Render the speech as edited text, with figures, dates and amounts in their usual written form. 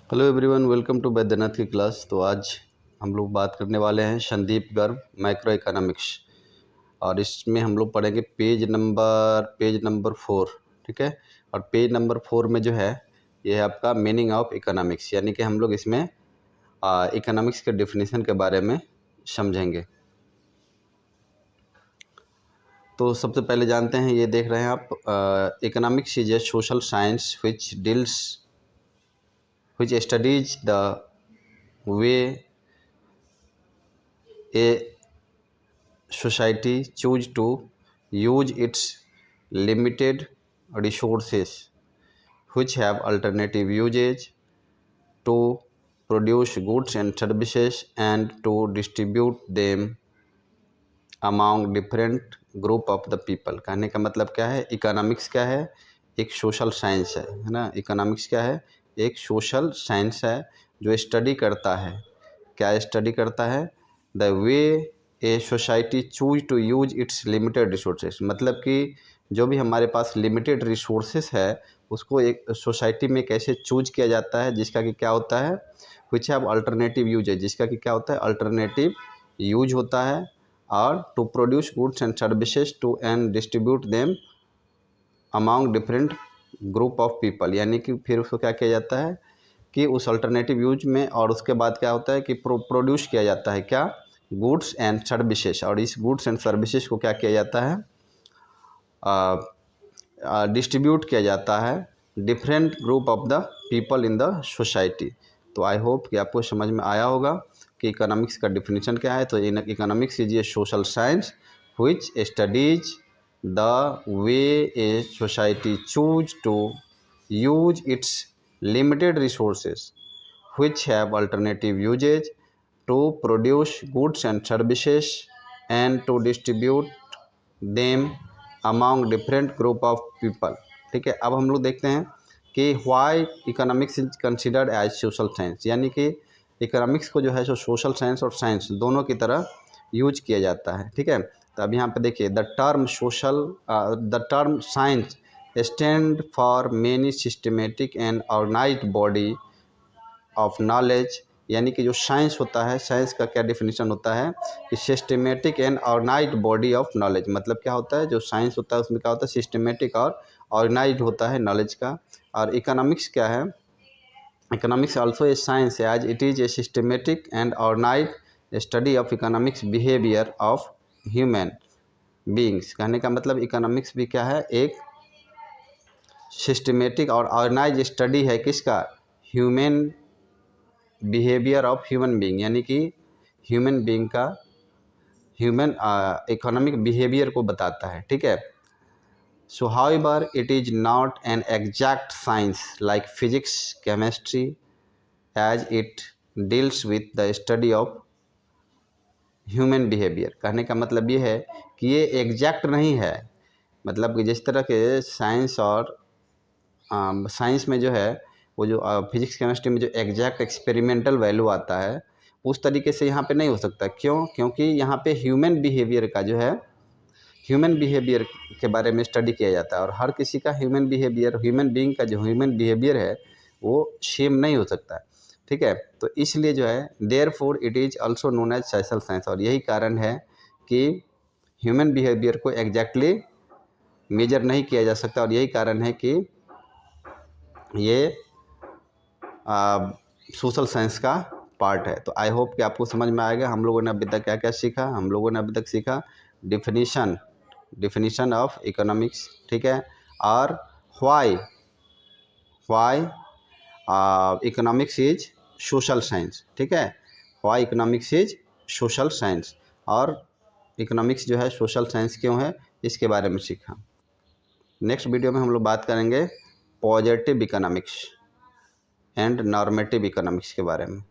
Hello everyone, welcome to Baidyanath की class. तो आज हम लोग बात करने वाले हैं संदीप गर्ग माइक्रो इकोनॉमिक्स, और इसमें हम लोग पढ़ेंगे पेज नंबर 4। ठीक है। और पेज नंबर 4 में जो है ये है आपका मीनिंग ऑफ इकोनॉमिक्स, यानी कि हम लोग इसमें इकोनॉमिक्स के डेफिनेशन के बारे में समझेंगे। तो सबसे पहले जानते हैं, ये देख रहे हैं आप, economics is a social science which studies the way a society choose to use its limited resources which have alternative uses to produce goods and services and to distribute them among different group of the people। कहने का मतलब क्या है, economics क्या है, एक social science है ना। इकोनॉमिक्स क्या है, एक सोशल साइंस है जो स्टडी करता है। क्या स्टडी करता है? The way a society choose to use its limited resources, मतलब कि जो भी हमारे पास लिमिटेड रिसोर्सेज है उसको एक सोसाइटी में कैसे चूज किया जाता है, जिसका कि क्या होता है, विच हैव अल्टरनेटिव यूज है, जिसका कि क्या होता है, अल्टरनेटिव यूज होता है। और to produce goods and services to and distribute them among different group of people, यानी कि फिर उसको क्या किया जाता है कि उस अल्टरनेटिव यूज में, और उसके बाद क्या होता है कि प्रोड्यूस किया जाता है क्या, गुड्स एंड सर्विसेज। और इस गुड्स एंड सर्विसेज को क्या किया जाता है, डिस्ट्रीब्यूट किया जाता है different group of the people in the society. तो आई होप कि आपको समझ में आया होगा कि इकोनॉमिक्स का डिफिनीशन क्या है। तो economics is a social science which studies the way a society choose to use its limited resources which have alternative uses to produce goods and services and to distribute them among different group of people। ठीक है। अब हम लोग देखते हैं कि why economics is considered as social science, यानी कि इकोनॉमिक्स को जो है सो सोशल साइंस और साइंस दोनों की तरह यूज किया जाता है। ठीक है। तो अब यहाँ पे देखिए, the term science stand for many systematic and organised body of knowledge, यानी कि जो साइंस होता है, साइंस का क्या डेफिनेशन होता है कि systematic and organised body of knowledge. मतलब क्या होता है, जो साइंस होता है उसमें क्या होता है, सिस्टमेटिक और ऑर्गेनाइज्ड होता है नॉलेज का। और इकोनॉमिक्स क्या है, economics also a science as it is a systematic and organised study of economics behaviour of human beings. कहने का मतलब इकोनॉमिक्स भी क्या है, एक सिस्टमेटिक और ऑर्गेनाइज स्टडी है किसका, human behaviour of human being, यानी कि ह्यूमन बीइंग का ह्यूमन इकोनॉमिक बिहेवियर को बताता है। ठीक है। So however it is not an exact science like physics chemistry as it deals with the study of human behaviour. कहने का मतलब ये है कि ये एग्जैक्ट नहीं है, मतलब कि जिस तरह के साइंस और साइंस में जो है वो जो फिजिक्स केमिस्ट्री में जो एग्जैक्ट एक्सपेरिमेंटल वैल्यू आता है उस तरीके से यहाँ पे नहीं हो सकता। क्यों? क्योंकि यहाँ पे ह्यूमन बिहेवियर का जो है, ह्यूमन बिहेवियर के बारे में स्टडी किया जाता है, और हर किसी का ह्यूमन बिहेवियर, ह्यूमन बीइंग का जो ह्यूमन बिहेवियर है वो सेम नहीं हो सकता। ठीक है। तो इसलिए जो है therefore it is also known as social science, और यही कारण है कि ह्यूमन बिहेवियर को एग्जैक्टली मेजर नहीं किया जा सकता, और यही कारण है कि ये सोशल साइंस का पार्ट है। तो आई होप कि आपको समझ में आएगा। हम लोगों ने अभी तक क्या क्या सीखा, हम लोगों ने अभी तक सीखा डिफिनीशन ऑफ इकोनॉमिक्स। ठीक है। और why economics is social science. ठीक है। Why economics is social science, और इकोनॉमिक्स जो है सोशल साइंस क्यों है, इसके बारे में सीखा। नेक्स्ट वीडियो में हम लोग बात करेंगे positive economics and normative economics के बारे में।